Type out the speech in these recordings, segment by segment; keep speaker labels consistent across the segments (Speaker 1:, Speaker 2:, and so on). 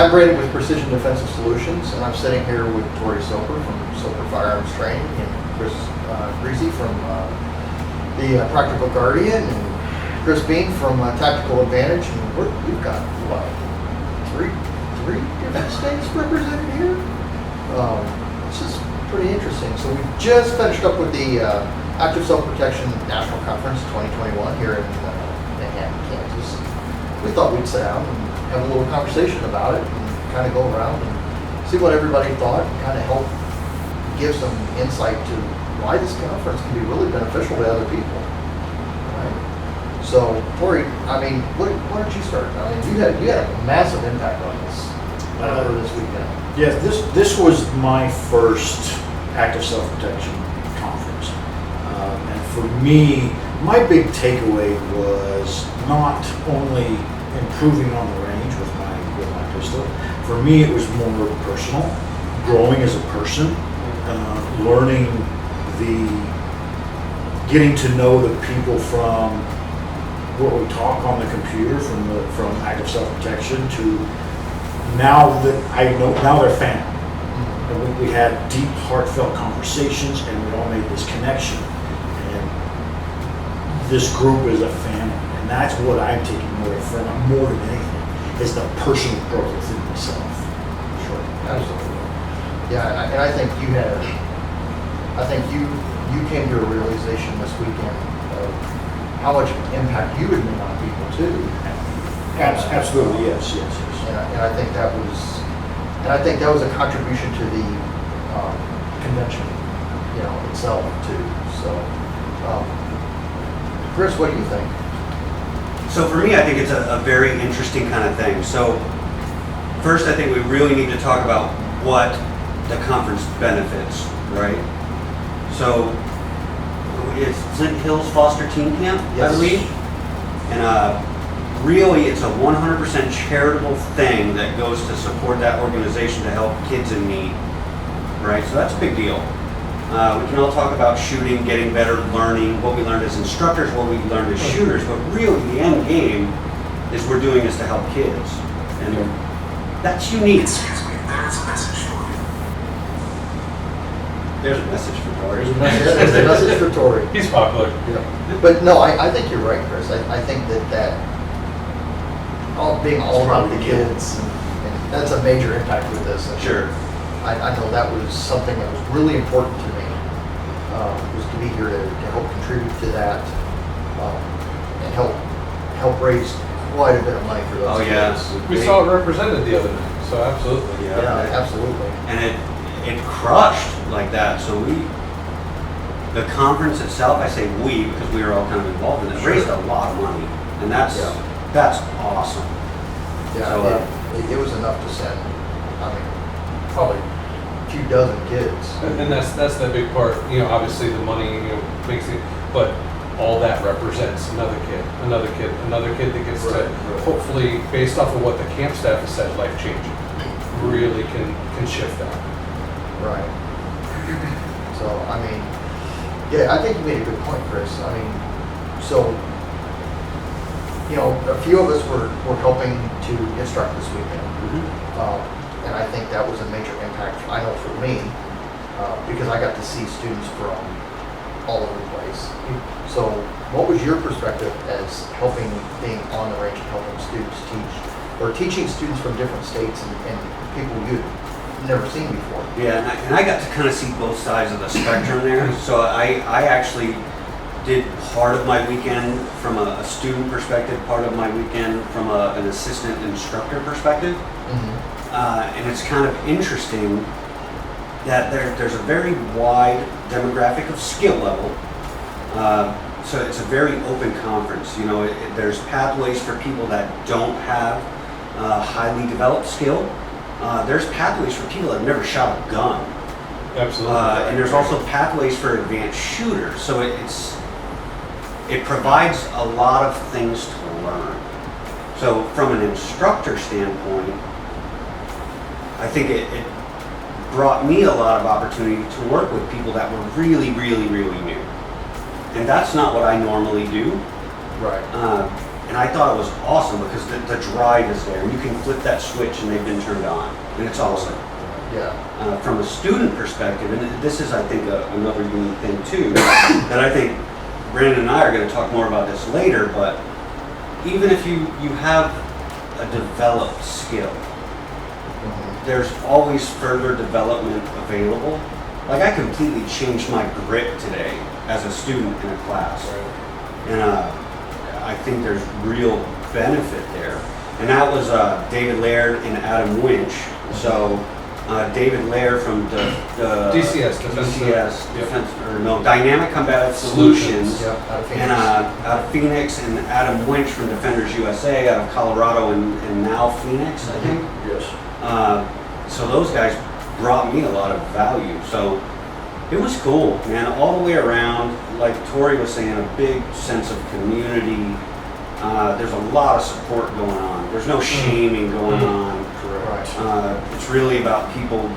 Speaker 1: I'm Brandon with Precision Defensive Solutions, and I'm sitting here with Tory Soper from Soper Firearms Training and Griese from the Practical Guardian, and Chris Bean from Tactical Advantage. And we've got what, three different states represented here. This is pretty interesting. So we just finished up with the Active Self-Protection National Conference 2021 here in Manhattan, Kansas. We thought we'd sit down and have a little conversation about it and kind of go around and see what everybody thought and kind of help give some insight to why this conference can be really beneficial to other people. Right? So, Tory, I mean, why don't you start? I mean, you had a massive impact on this over this weekend.
Speaker 2: Yes, this was my first active self-protection conference. And for me, my big takeaway was not only improving on the range with my pistol. For me, it was more personal, growing as a person, learning getting to know the people from what we talk on the computer, from active self-protection to now that I know, now they're family. And we had deep, heartfelt conversations, and we all made this connection. And this group is a family. And that's what I'm taking away from it more than anything, is the personal growth within myself.
Speaker 1: Sure, absolutely. Yeah, and I think you came to a realization this weekend of how much impact you had made on people too.
Speaker 2: Absolutely, yes.
Speaker 1: And I think that was a contribution to the convention, itself too. So, Chris, what do you think?
Speaker 3: So for me, I think it's a very interesting kind of thing. So first, I think we really need to talk about what the conference benefits, right? So it's Flint Hills Foster Teen Camp,
Speaker 1: Yes.
Speaker 3: I believe. And really, it's a 100% charitable thing that goes to support that organization to help kids in need, right? So that's a big deal. We can all talk about shooting, getting better, learning, what we learned as instructors, what we learned as shooters, but really the end game is we're doing this to help kids. And that's unique.
Speaker 4: Excuse me, there's a message for you.
Speaker 3: There's a message for Tory.
Speaker 1: There's a message for Tory.
Speaker 5: He's popular.
Speaker 1: Yeah. But no, I think you're right, Chris. I think that being all about the kids, and that's a major impact with this. And
Speaker 3: Sure.
Speaker 1: I know that was something that was really important to me, was to be here to help contribute to that, and help raise quite a bit of money for those
Speaker 3: Oh, yeah.
Speaker 1: kids.
Speaker 5: We saw it represented the other night, so absolutely.
Speaker 1: Yeah, absolutely.
Speaker 3: And it crushed like that. So the conference itself, I say we because we were all kind of involved in it,
Speaker 1: Sure.
Speaker 3: raised a lot of money, and that's awesome.
Speaker 1: Yeah,
Speaker 3: So,
Speaker 1: it was enough to send, probably a few dozen kids.
Speaker 5: And that's the big part, obviously the money, makes it, but all that represents another kid that gets
Speaker 1: Right.
Speaker 5: to, hopefully, based off of what the camp staff has said, life-changing, really can shift that.
Speaker 1: Right. So, yeah, I think you made a good point, Chris. So, a few of us were helping to instruct this weekend. And I think that was a major impact, I know for me, because I got to see students from all over the place. So what was your perspective as being on the range and helping students teach, or teaching students from different states and people you've never seen before?
Speaker 3: Yeah, and I got to kind of see both sides of the spectrum there. So I actually did part of my weekend from a student perspective, part of my weekend from an assistant instructor perspective.
Speaker 1: Mm-hmm.
Speaker 3: And it's kind of interesting that there's a very wide demographic of skill level. So it's a very open conference. There's pathways for people that don't have highly developed skill. There's pathways for people that have never shot a gun.
Speaker 5: Absolutely.
Speaker 3: And there's also pathways for advanced shooters. So it provides a lot of things to learn. So from an instructor standpoint, I think it brought me a lot of opportunity to work with people that were really, really, really new. And that's not what I normally do.
Speaker 1: Right.
Speaker 3: And I thought it was awesome because the drive is there. You can flip that switch and they've been turned on. And it's awesome.
Speaker 1: Yeah.
Speaker 3: From a student perspective, and this is, I think, another unique thing too, that I think Brandon and I are going to talk more about this later, but even if you have a developed skill, there's always further development available. Like I completely changed my grip today as a student in a class. And I think there's real benefit there. And that was David Laird and Adam Winch. So David Laird from the
Speaker 5: DCS,
Speaker 3: DCS,
Speaker 5: Yep.
Speaker 3: Dynamic Combative Solutions,
Speaker 1: Yeah, out of Phoenix.
Speaker 3: and out of Phoenix, and Adam Winch from Defenders USA out of Colorado, and now Phoenix, I think.
Speaker 2: Yes.
Speaker 3: So those guys brought me a lot of value. So it was cool, man, all the way around. Like Tory was saying, a big sense of community. There's a lot of support going on. There's no shaming going on.
Speaker 1: Right.
Speaker 3: It's really about people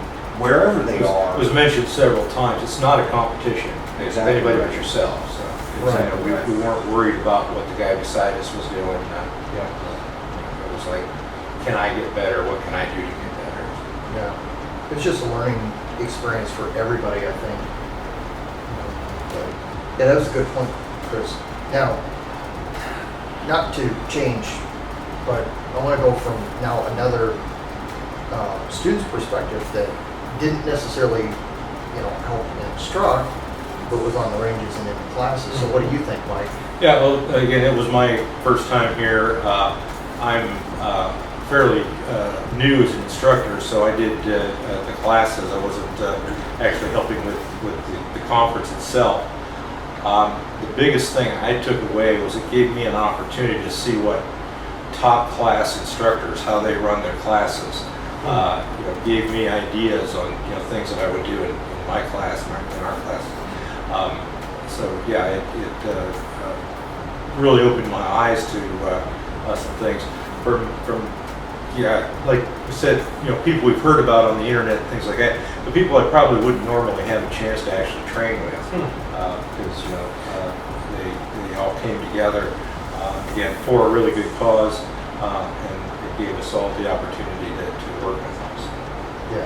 Speaker 3: wherever they are.
Speaker 6: It was mentioned several times, it's not a competition. It's
Speaker 3: Exactly
Speaker 6: anybody
Speaker 3: right.
Speaker 6: but yourself, so.
Speaker 1: Right.
Speaker 6: You know, we weren't worried about what the guy beside us was doing.
Speaker 1: Yeah.
Speaker 6: It was like, can I get better? What can I do to get better?
Speaker 1: Yeah. It's just a learning experience for everybody, I think. But, yeah, that was a good point, Chris. Now, not to change, but I want to go from now another student's perspective that didn't necessarily, help instruct, but was on the ranges and in the classes. So what do you think, Mike?
Speaker 6: Yeah, well, again, it was my first time here. I'm fairly new as an instructor, so I did the classes. I wasn't actually helping with the conference itself. The biggest thing I took away was it gave me an opportunity to see what top class instructors, how they run their classes. Gave me ideas on things that I would do in my class, in our classes. It really opened my eyes to some things. Like we said, people we've heard about on the internet, things like that. The people I probably wouldn't normally have a chance to actually train with, because they all came together again for a really good cause, and it gave us all the opportunity to work with them.
Speaker 1: Yeah,